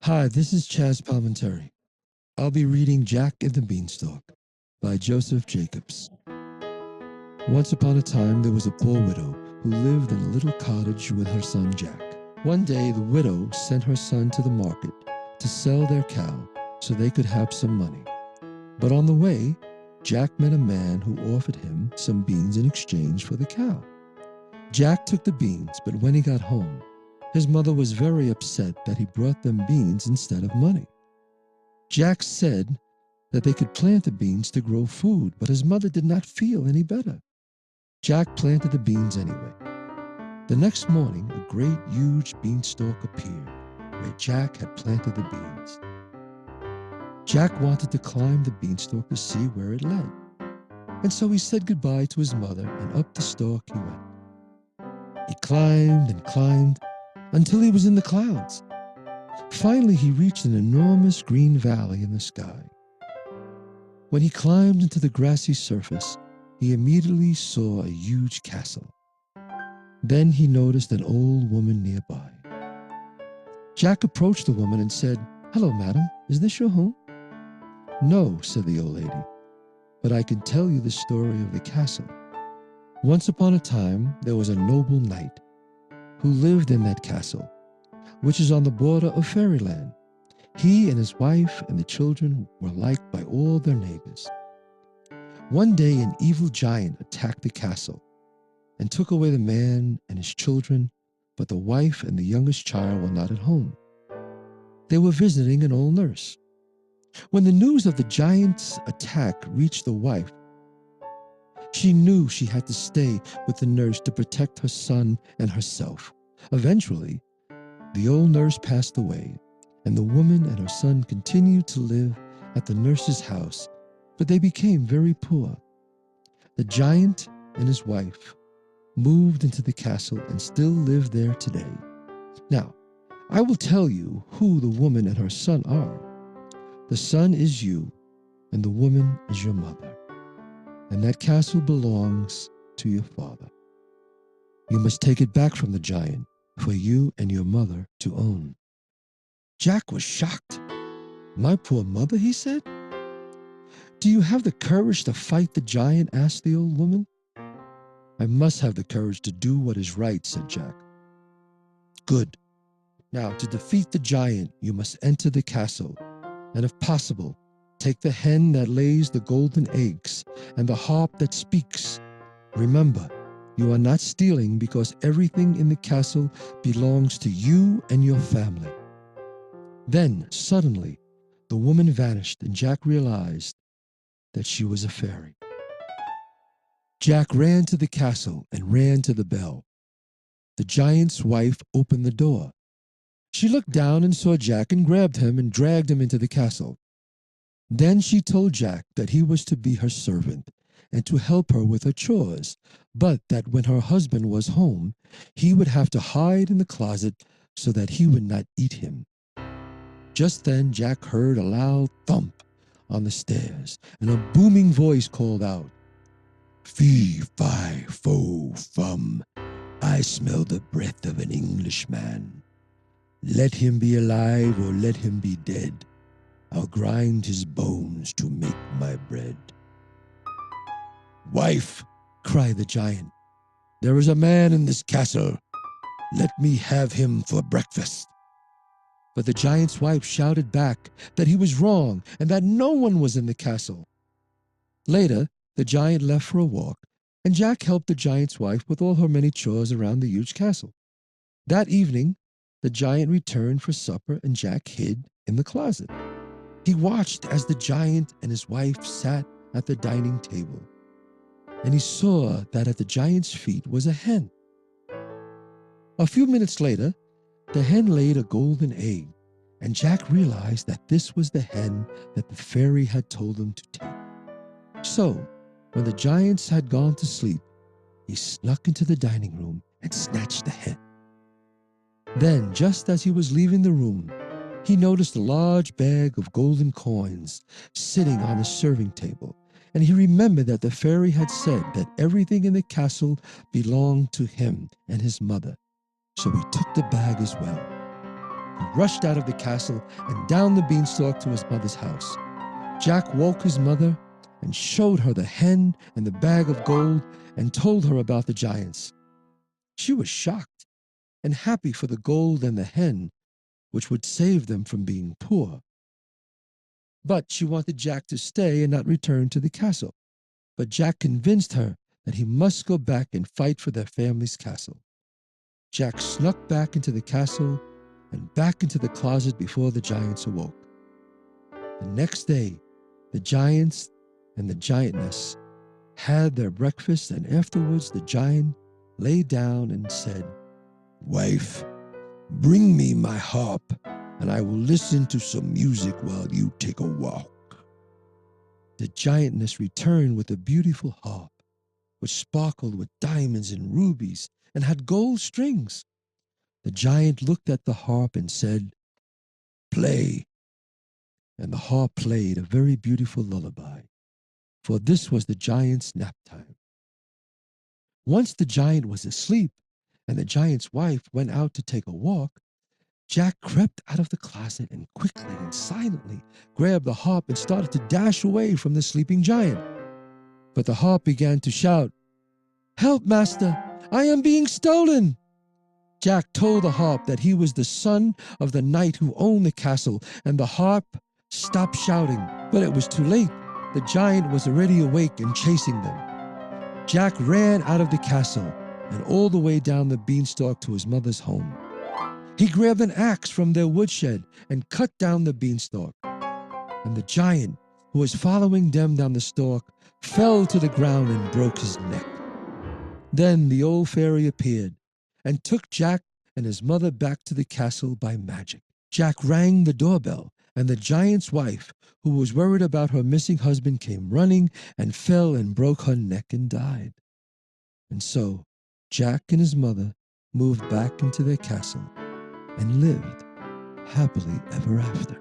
Hi, this is Chazz Palminteri. I'll be reading Jack and the Beanstalk by Joseph Jacobs. Once upon a time, there was a poor widow who lived in a little cottage with her son Jack. One day, the widow sent her son to the market to sell their cow so they could have some money. But on the way, Jack met a man who offered him some beans in exchange for the cow. Jack took the beans, but when he got home, his mother was very upset that he brought them beans instead of money. Jack said that they could plant the beans to grow food, but his mother did not feel any better. Jack planted the beans anyway. The next morning, a great huge beanstalk appeared where Jack had planted the beans. Jack wanted to climb the beanstalk to see where it led, and so he said goodbye to his mother and up the stalk he went. He climbed and climbed until he was in the clouds. Finally, he reached an enormous green valley in the sky. When he climbed into the grassy surface, he immediately saw a huge castle. Then he noticed an old woman nearby. Jack approached the woman and said, "Hello, madam, is this your home?" "No," said the old lady, "but I can tell you the story of the castle. Once upon a time, there was a noble knight who lived in that castle, which is on the border of fairyland. He and his wife and the children were liked by all their neighbors. One day, an evil giant attacked the castle and took away the man and his children, but the wife and the youngest child were not at home. They were visiting an old nurse. When the news of the giant's attack reached the wife, she knew she had to stay with the nurse to protect her son and herself. Eventually, the old nurse passed away, and the woman and her son continued to live at the nurse's house, but they became very poor. The giant and his wife moved into the castle and still live there today. Now, I will tell you who the woman and her son are. The son is you, and the woman is your mother, and that castle belongs to your father. You must take it back from the giant for you and your mother to own." Jack was shocked. "My poor mother," he said. "Do you have the courage to fight the giant?" asked the old woman. "I must have the courage to do what is right," said Jack. "Good. Now, to defeat the giant, you must enter the castle, and if possible, take the hen that lays the golden eggs and the harp that speaks. Remember, you are not stealing because everything in the castle belongs to you and your family." Then, suddenly, the woman vanished, and Jack realized that she was a fairy. Jack ran to the castle and ran to the bell. The giant's wife opened the door. She looked down and saw Jack and grabbed him and dragged him into the castle. Then she told Jack that he was to be her servant and to help her with her chores, but that when her husband was home, he would have to hide in the closet so that he would not eat him. Just then, Jack heard a loud thump on the stairs, and a booming voice called out, "Fee, fi, fo, fum, I smell the breath of an Englishman. Let him be alive or let him be dead. I'll grind his bones to make my bread." "Wife," cried the giant, "there is a man in this castle. Let me have him for breakfast." But the giant's wife shouted back that he was wrong and that no one was in the castle. Later, the giant left for a walk, and Jack helped the giant's wife with all her many chores around the huge castle. That evening, the giant returned for supper, and Jack hid in the closet. He watched as the giant and his wife sat at the dining table, and he saw that at the giant's feet was a hen. A few minutes later, the hen laid a golden egg, and Jack realized that this was the hen that the fairy had told him to take. So, when the giants had gone to sleep, he snuck into the dining room and snatched the hen. Then, just as he was leaving the room, he noticed a large bag of golden coins sitting on the serving table, and he remembered that the fairy had said that everything in the castle belonged to him and his mother. So he took the bag as well. He rushed out of the castle and down the beanstalk to his mother's house. Jack woke his mother and showed her the hen and the bag of gold and told her about the giants. She was shocked and happy for the gold and the hen, which would save them from being poor. But she wanted Jack to stay and not return to the castle. But Jack convinced her that he must go back and fight for their family's castle. Jack snuck back into the castle and back into the closet before the giants awoke. The next day, the giants and the giantess had their breakfast, and afterwards the giant lay down and said, "Wife, bring me my harp, and I will listen to some music while you take a walk." The giantess returned with a beautiful harp, which sparkled with diamonds and rubies and had gold strings. The giant looked at the harp and said, "Play." And the harp played a very beautiful lullaby, for this was the giant's nap time. Once the giant was asleep, and the giant's wife went out to take a walk, Jack crept out of the closet and quickly and silently grabbed the harp and started to dash away from the sleeping giant. But the harp began to shout, "Help, master! I am being stolen!" Jack told the harp that he was the son of the knight who owned the castle, and the harp stopped shouting. But it was too late. The giant was already awake and chasing them. Jack ran out of the castle and all the way down the beanstalk to his mother's home. He grabbed an axe from their woodshed and cut down the beanstalk. And the giant, who was following them down the stalk, fell to the ground and broke his neck. Then the old fairy appeared and took Jack and his mother back to the castle by magic. Jack rang the doorbell, and the giant's wife, who was worried about her missing husband, came running and fell and broke her neck and died. And so Jack and his mother moved back into their castle and lived happily ever after.